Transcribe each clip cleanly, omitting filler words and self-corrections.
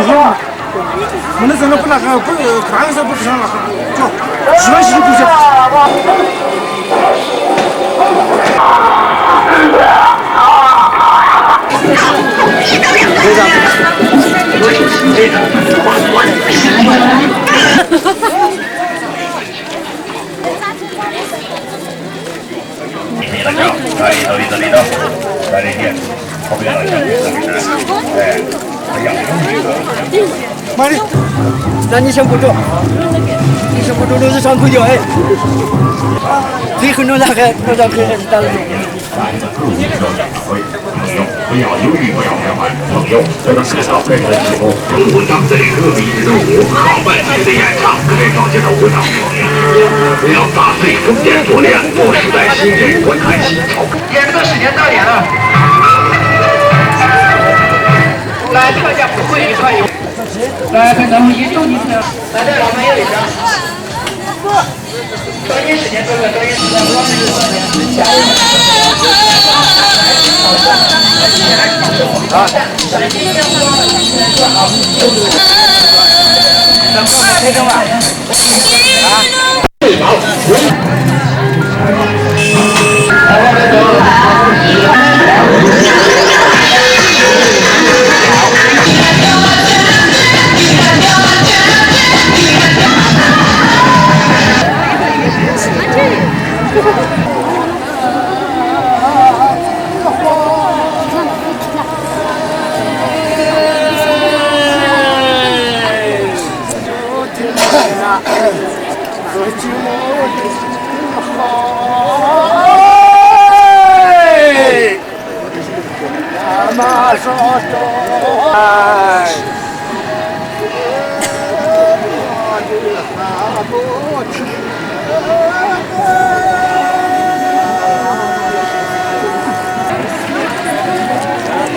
好，我们真的不那个不干的时候不上了，就基本是不行。慢点，那你先不走，你先不走，都是上头脚哎。最后弄那个，弄到可以打了。不要犹豫，不要徘徊，朋友，在他看到开场的时候，中国当代歌迷的舞好半天的演唱，开创这个舞蹈表演，不要打碎封建锁链，做时代新人，观看新潮。演这个时间到点了，来，这个叫不会一块有，来，跟咱们一周一次，来，这老板有一张。抓紧时间，抓紧时间，我们就抓紧。啊！咱们开整吧。啊！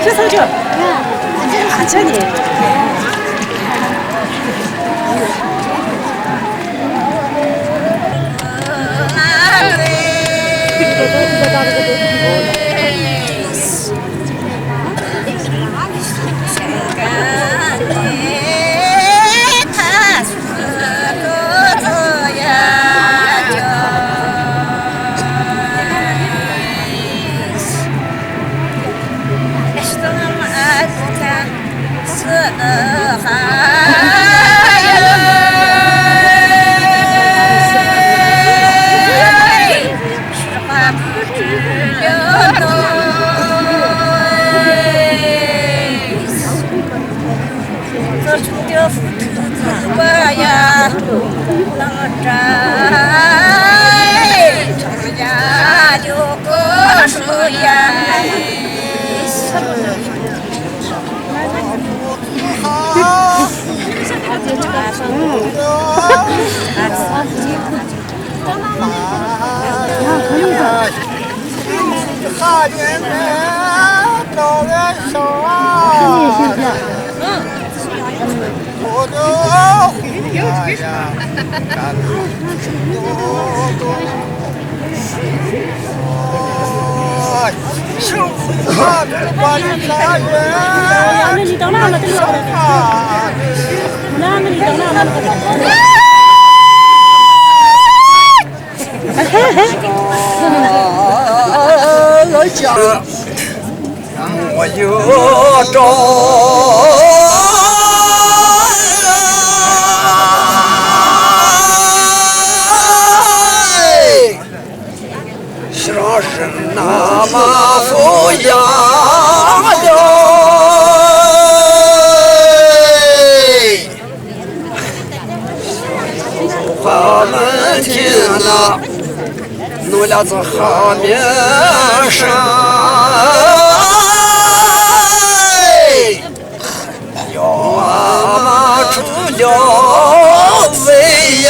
这头就，哪这里？我有招。像是那么富养的，话们听了，弄俩子哈面上，要嘛出了为呀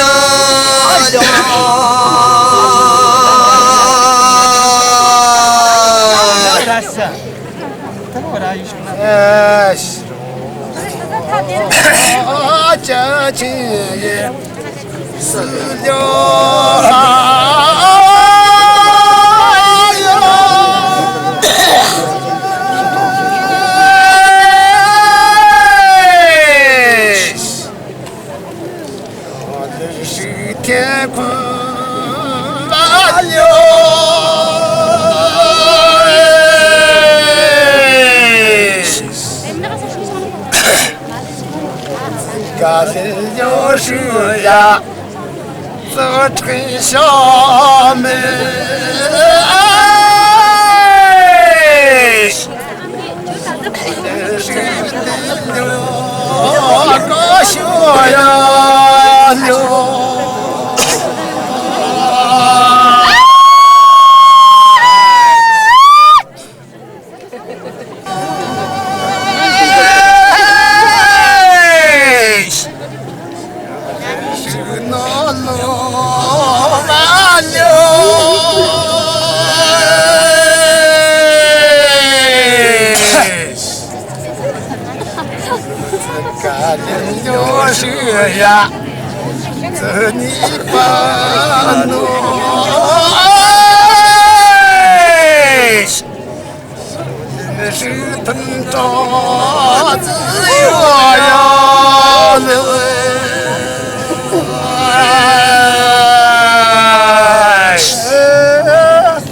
这今夜死了个心就是呀，自吹小妹，高兴呀溜。就是呀，这你把诺，真是等着自由呀，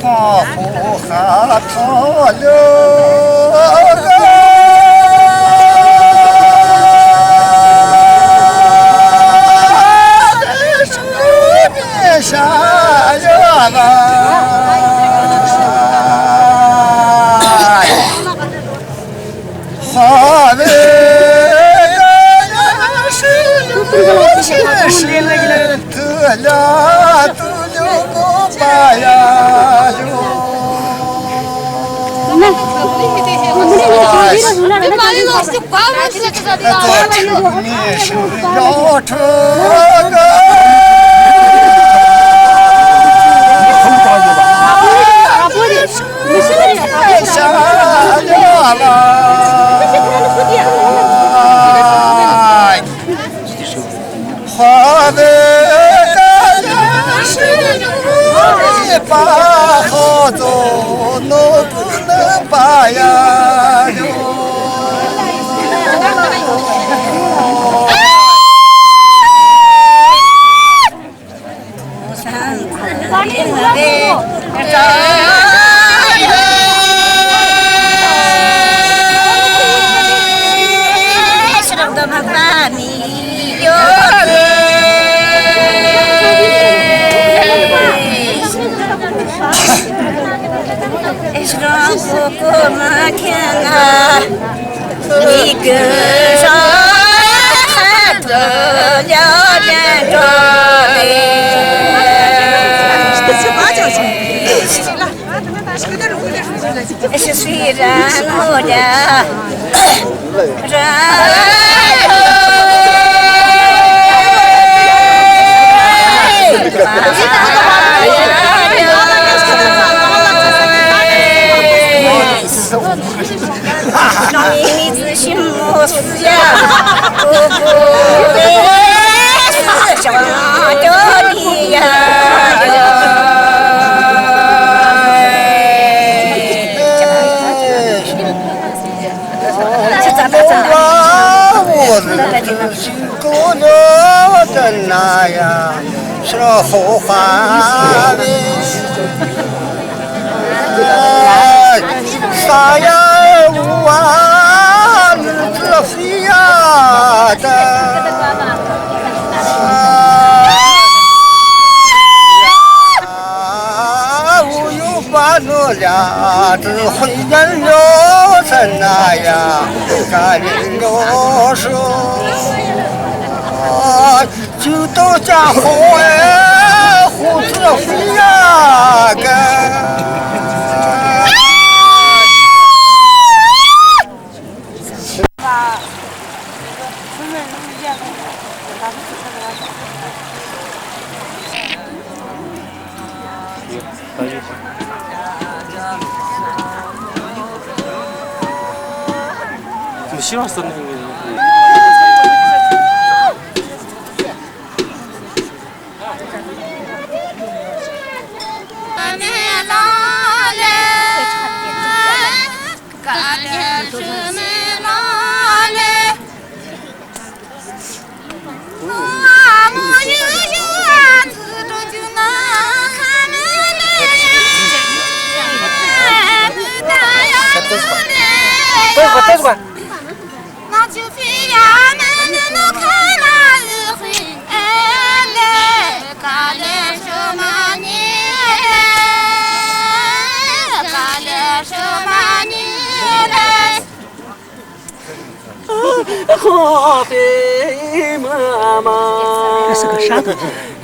好不好讨论。啥呀啦？好嘞呀，是得了都留个把呀要这个。太傻了好的个是把好走，弄不能把呀一个上得了点着是虽然我的你自信莫死呀，不为是什么着你呀？我的心过了的那呀，是后话的。啥呀我日子飞呀的，我又把那俩子回人了怎那呀？干人了说，就到家伙哎，胡子飞呀个。希望是那个。带着管。花飞妈妈，这是个啥歌？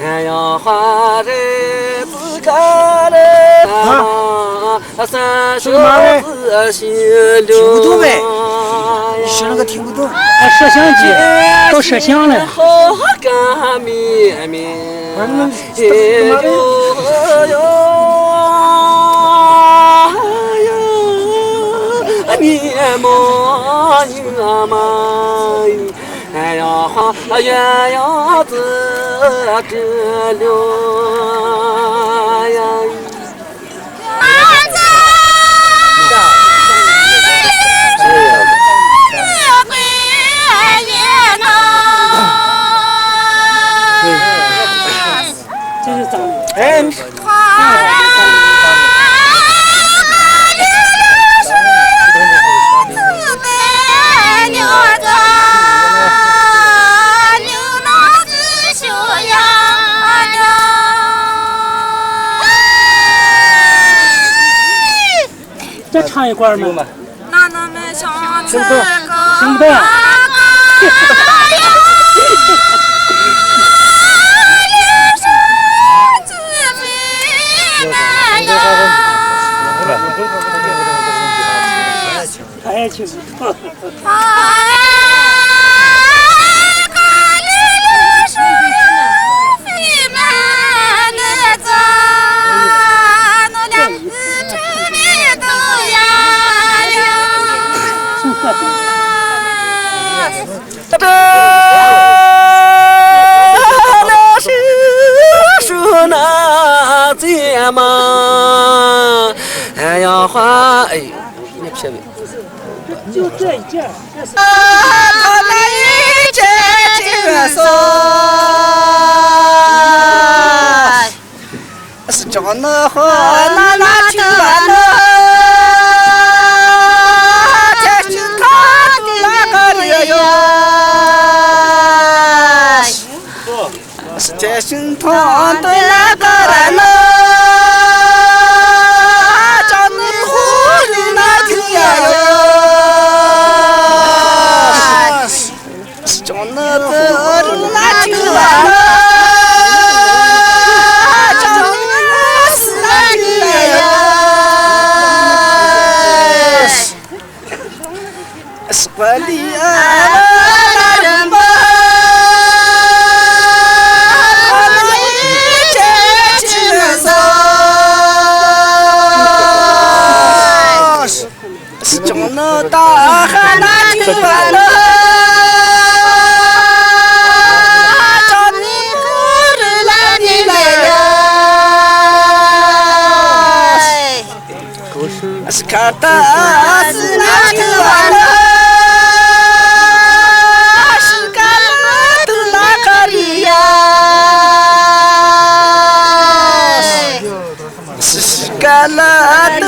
哎呀，花人自家的三手子心流。听不懂呗？你说那个听不懂。还摄像机都摄像了。好干绵绵，哎呦面貌女嘛，哎呀好鸳鸯子这流呀。这是脏的。哎。再唱一段吗？听不懂，听不懂。爱情。哎呀花哎，你撇呗。就这一件，这是。他那一件金色，是叫那和那去玩呢？这是他的那个人哟，是这心痛的那个人呢？我的爱人吧，我一切轻松，是叫那大海那去玩了，叫你不是来的来，是看大是那去玩了。干了的那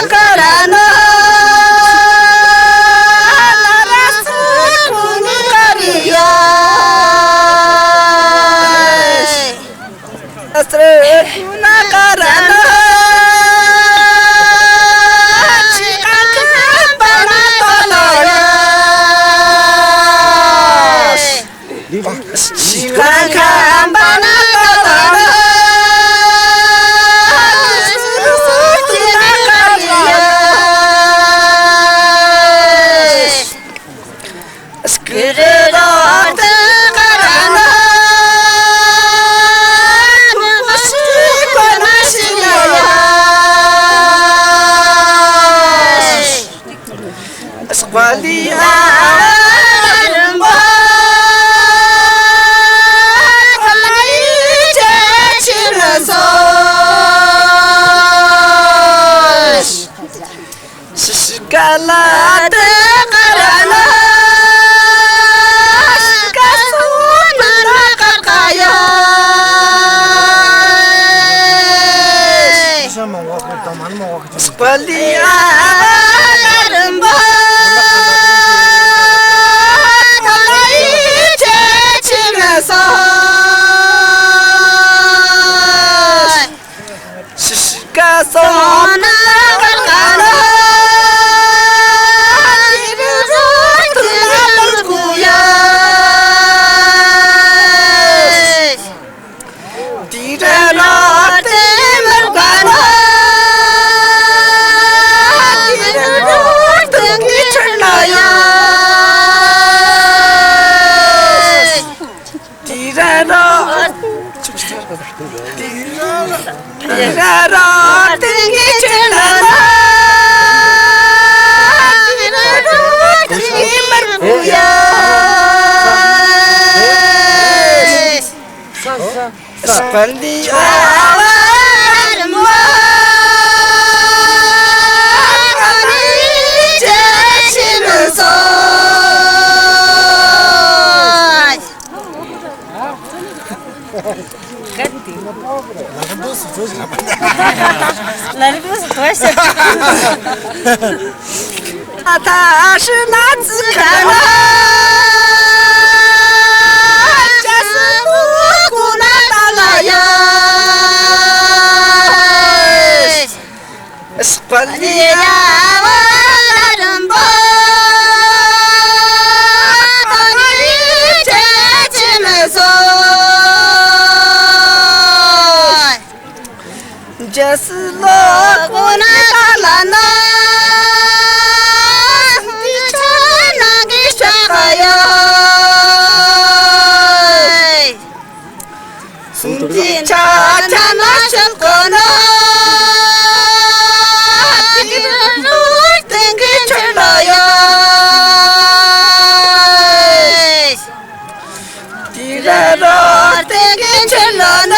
个人呢？那是苦那个呀，那是苦那个人呢？去看看吧那个老人，去看看吧那个老人。我的爱人吧，他那一切轻松，是干了的个人啊， Rara tingi chilana tingi marpuya Spandi awarma Kami jashimanso他是男子汉啊，这是不顾那大老呀，是管理呀，我那人不，到你这进门说。这是老姑娘大兰呐，你瞧那个啥呀？你瞧瞧那什么呢？你这路怎个去了呀？你这路怎个去了呢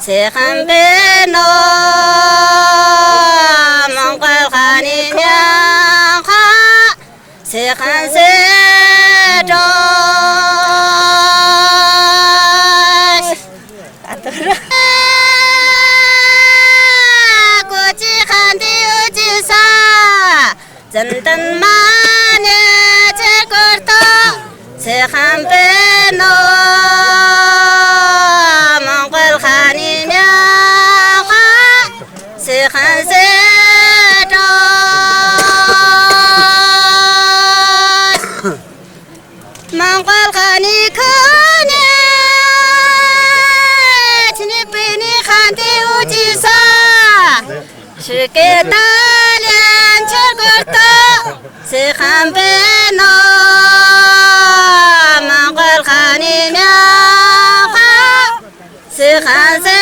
？Sehan beno mongkal khaninya kha sehan sedo kuci khandi uji sa jantan mane cekurto sehan beno mongkal khaninya 칸이 크네 진입빈이 칸디 우지사 쉽게 달련 철골도 세한배너 몽골 칸이냐 세한세도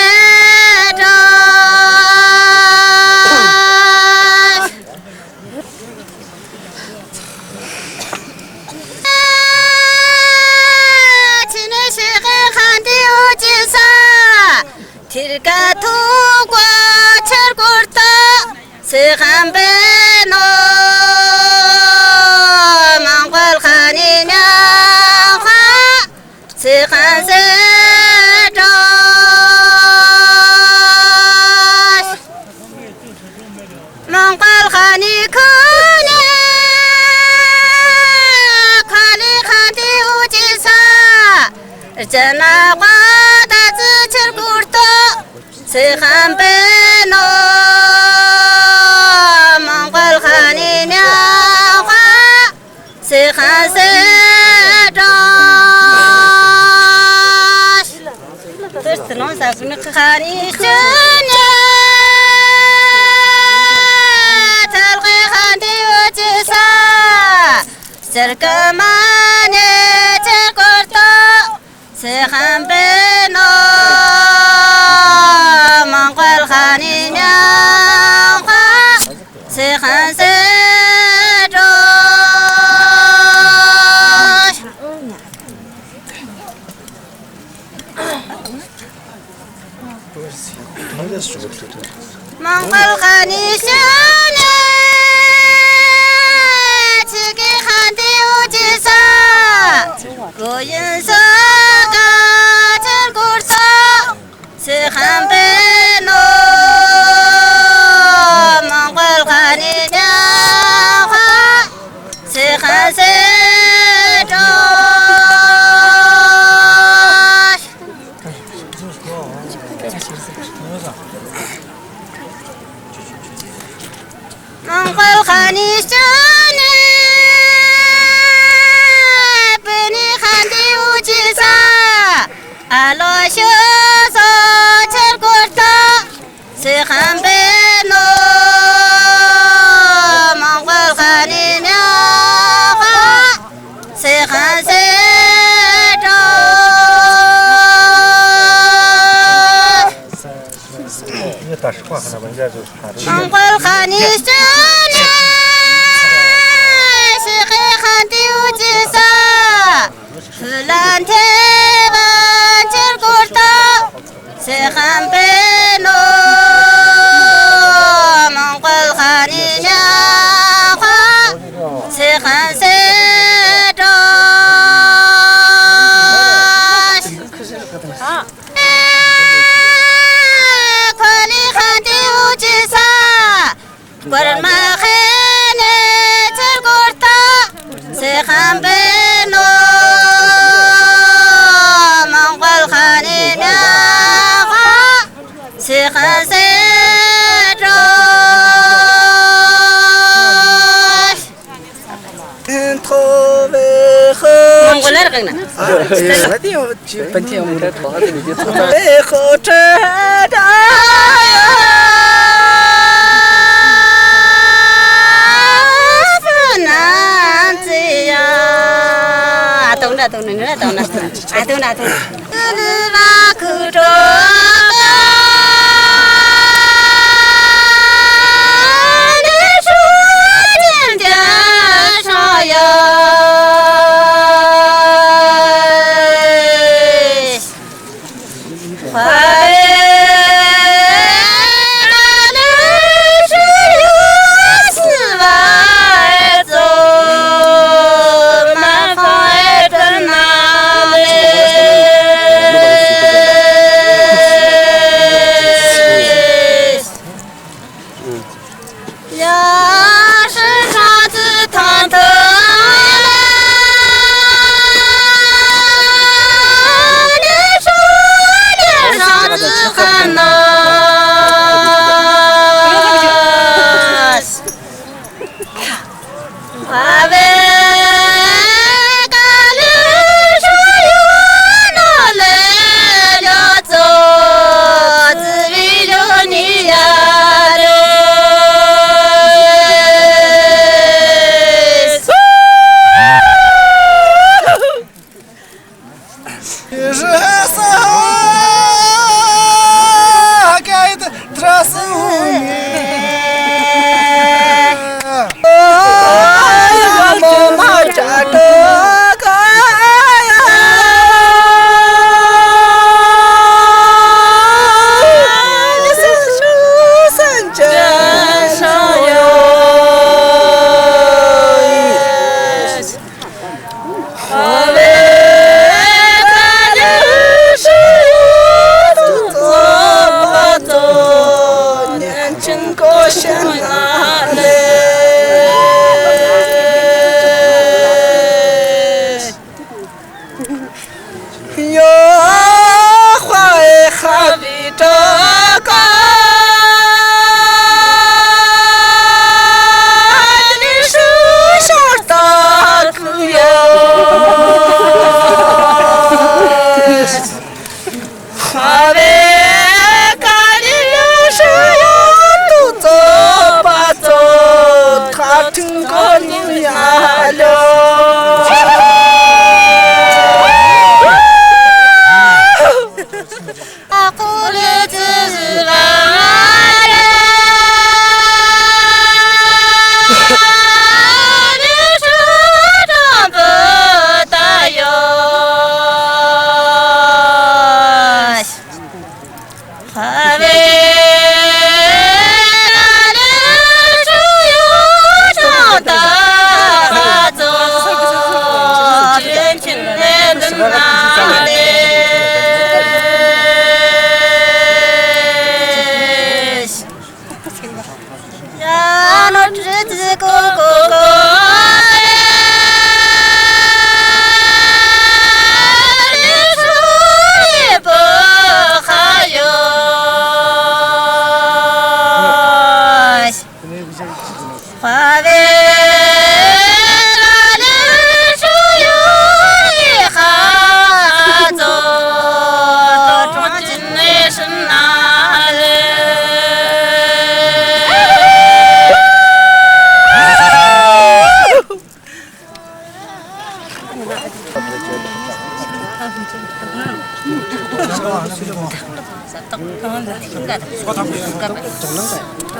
tirka thugwa charkurta sekhambeno mongol khaninya kha sekhansedo mongol khani khune khali khandi ujisa jana qada charkurta 세한배너 몽골 칸이냐 세한세도 뜻은 사구는 칸이 쓰네 달게 한디 우지사 절까만에 절골도 세한배너 몽골 칸이냐 세한세도 몽골 칸이 쓰네 지기 한디 우지사 고인서가 절골서 세한배너 몽골 칸이냐 세한세도 몽골 칸이 쓰네 빈이 한디 우지사 알로쇼서 철골도 세한배너 몽골 칸이냐 세한세도 몽골 칸이 쓰네 세한디 우지사 플란테바 철골도 세한배너 몽골 칸이냐 세한세도 콜리 한디 우지사 꼴마헤네 철골도 세한배너 몽골 칸이냐 세한세도 몽골을 그냥 반티야 뭐라 봐도 이제 Ave Ganesha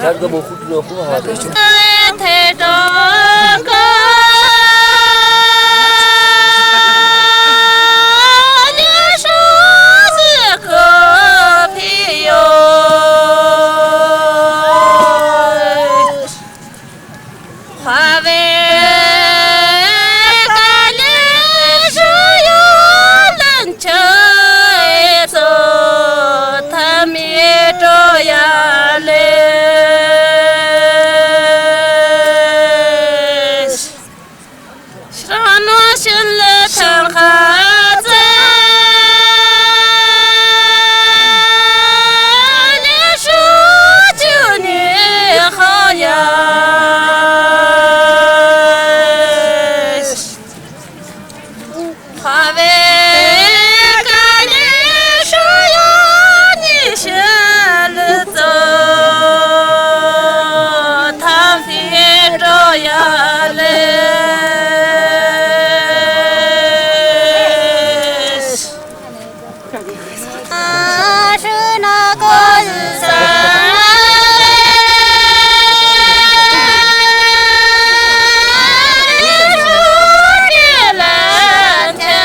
Jaga mau kudu aku ada.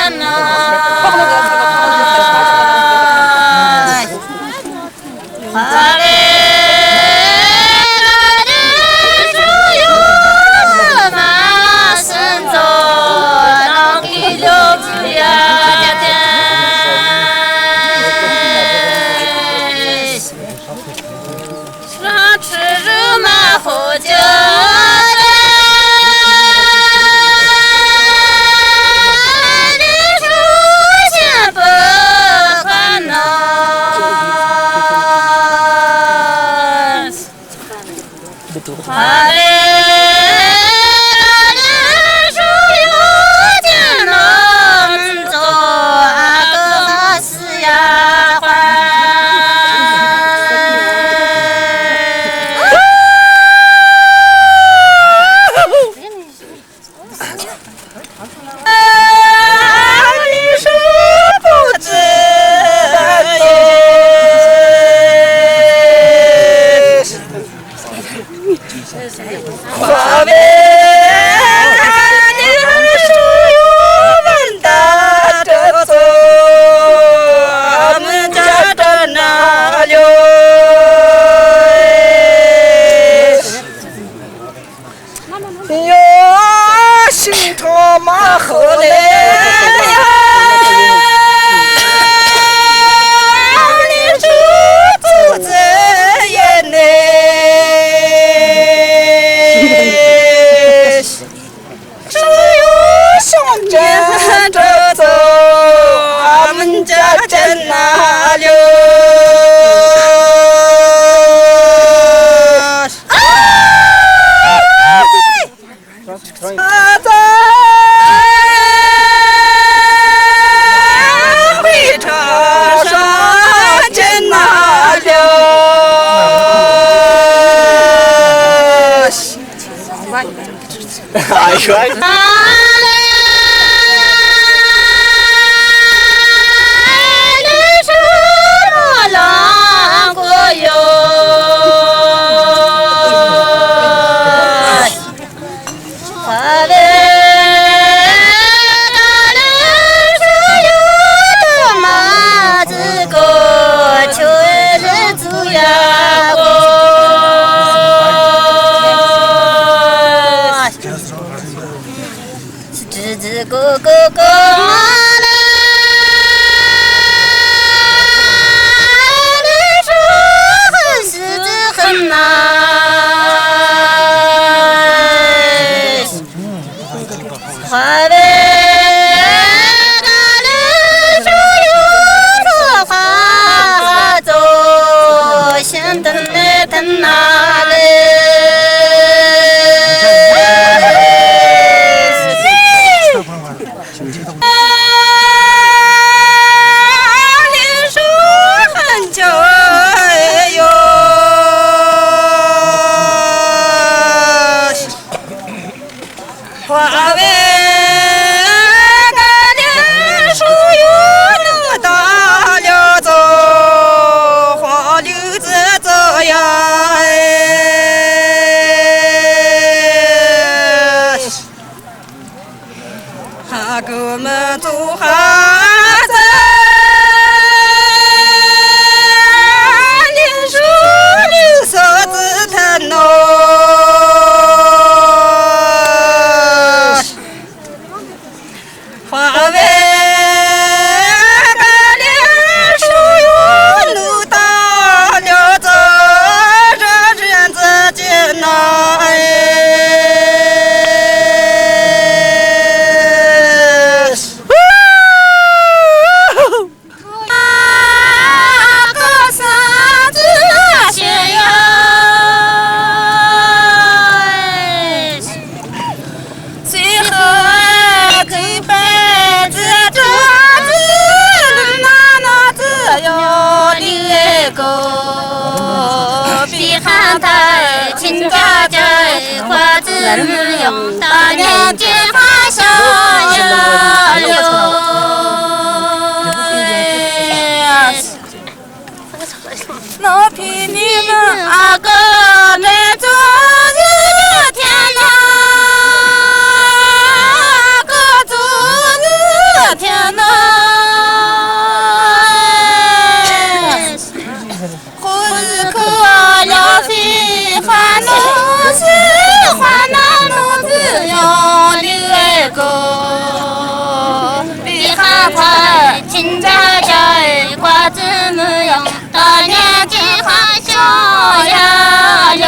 No 哥哥嘞，是很难。花呗，那里就有花走，现在来等哪里？哥们走哈子，你说你啥子疼喏？花呗，干点手哟，路大了走，这日子艰难。亲家家花子用大年纪发小呀哟，老皮你们阿哥来做日天呐，阿哥做日天呐。花农是花那农子哟，你爱个比哈他亲家家瓜子么样，大年纪还小呀哟。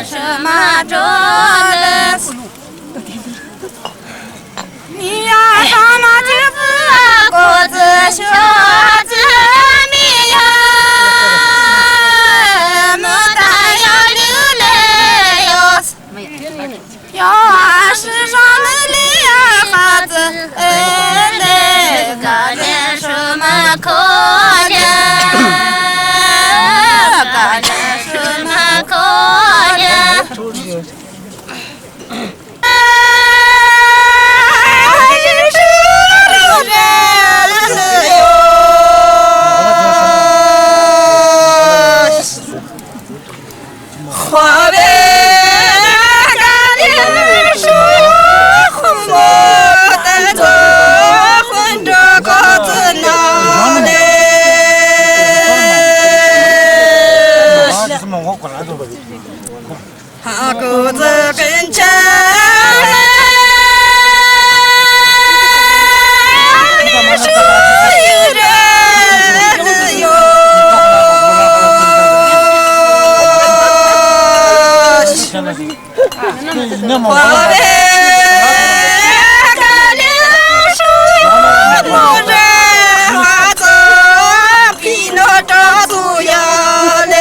什么着了？你呀什么就不果子小子米呀，牡丹要流泪哟，要世上的脸孩子来干点什么可怜？干点什么可怜？花呗干点什么红带着混着个子哪里？他狗子跟前是有人哟。花呗干点什么人孩子比那张嘴呀嘞？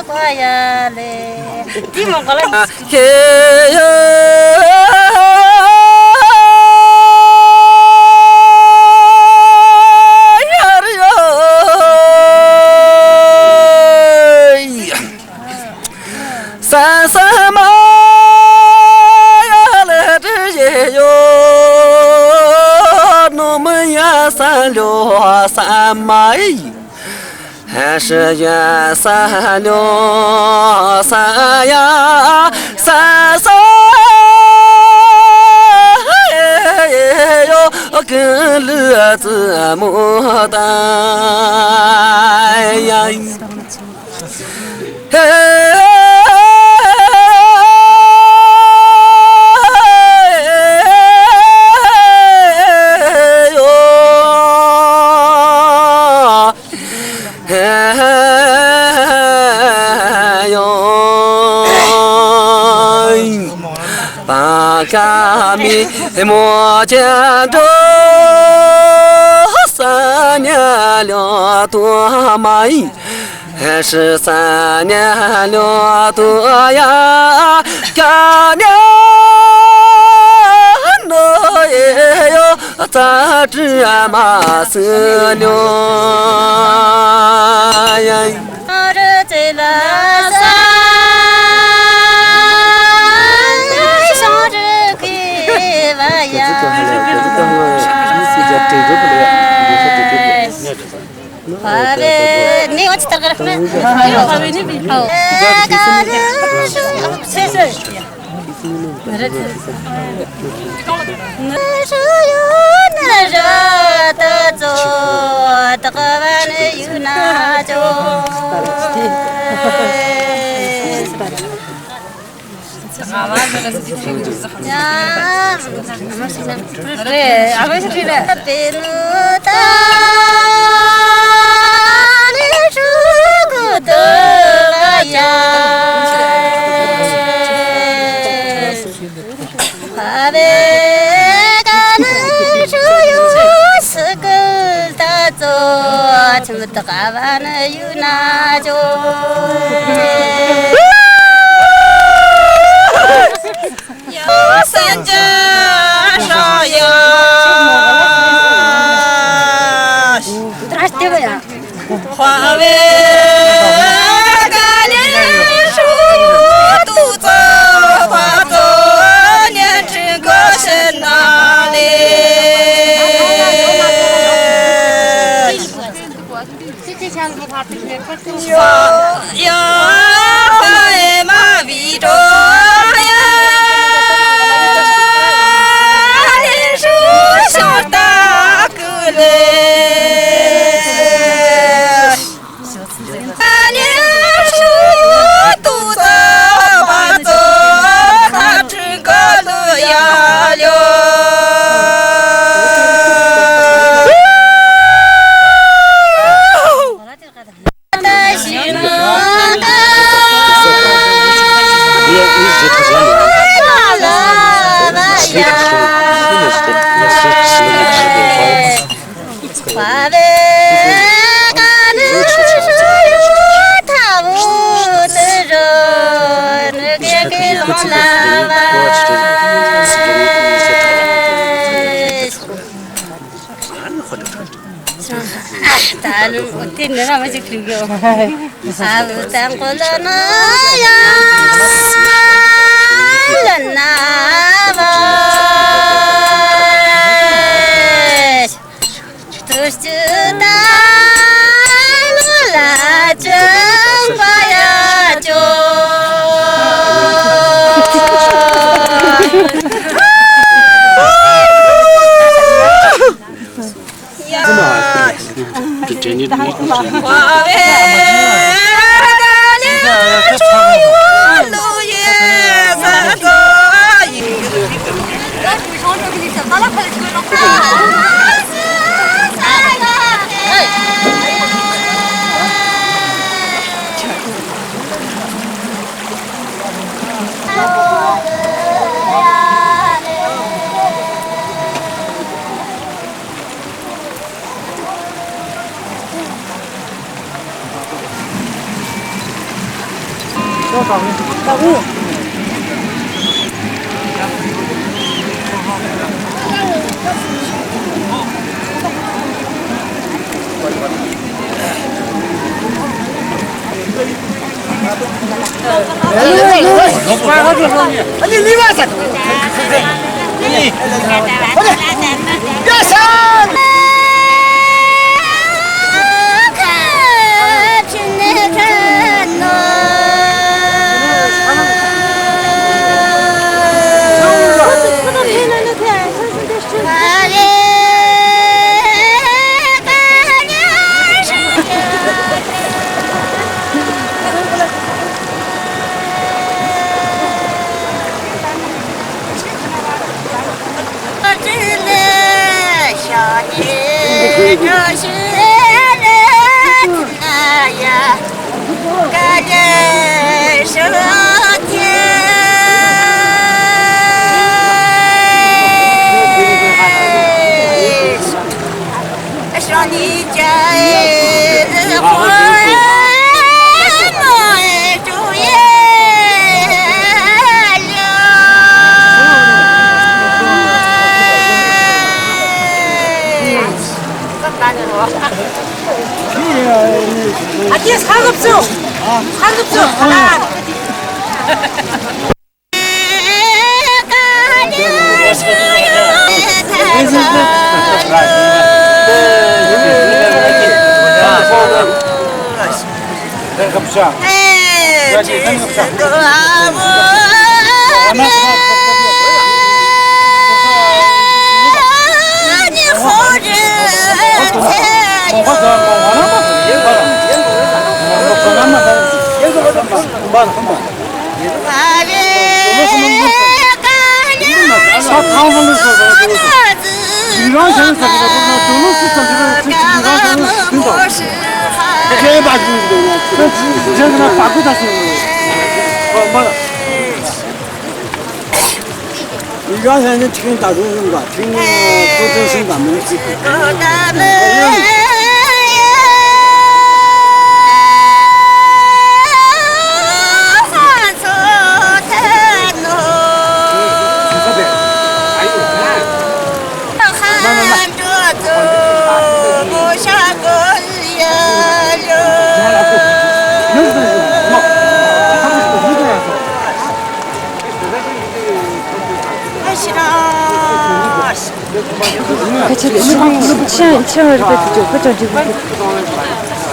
过呀嘞，地方过来。嘿哟。三三妈呀来这也有，我们呀三六三妈还是呀三六三呀三三哟，跟乐子牡丹呀。家米莫见着3年了多嘛咦，还是3年了多呀，家娘我也要咋知嘛死了呀？这醉了你我去打个什么？三家上呀，花呗干点树肚子花子年吃个是哪里？呀，哎妈逼着。 나는 띠는 아무지 그리고 아무튼 꼴로는 야 나봐 두시다 몰라 좀 봐야죠 아니 니 와서 니 야산 아, 뒤에 상급수! 상급수! 하나! 일반사는 지금 다 주는 거야. 지금 또 주신 거 안 먹지. 그치, 치열을 뺏죠. 그쵸, 지금.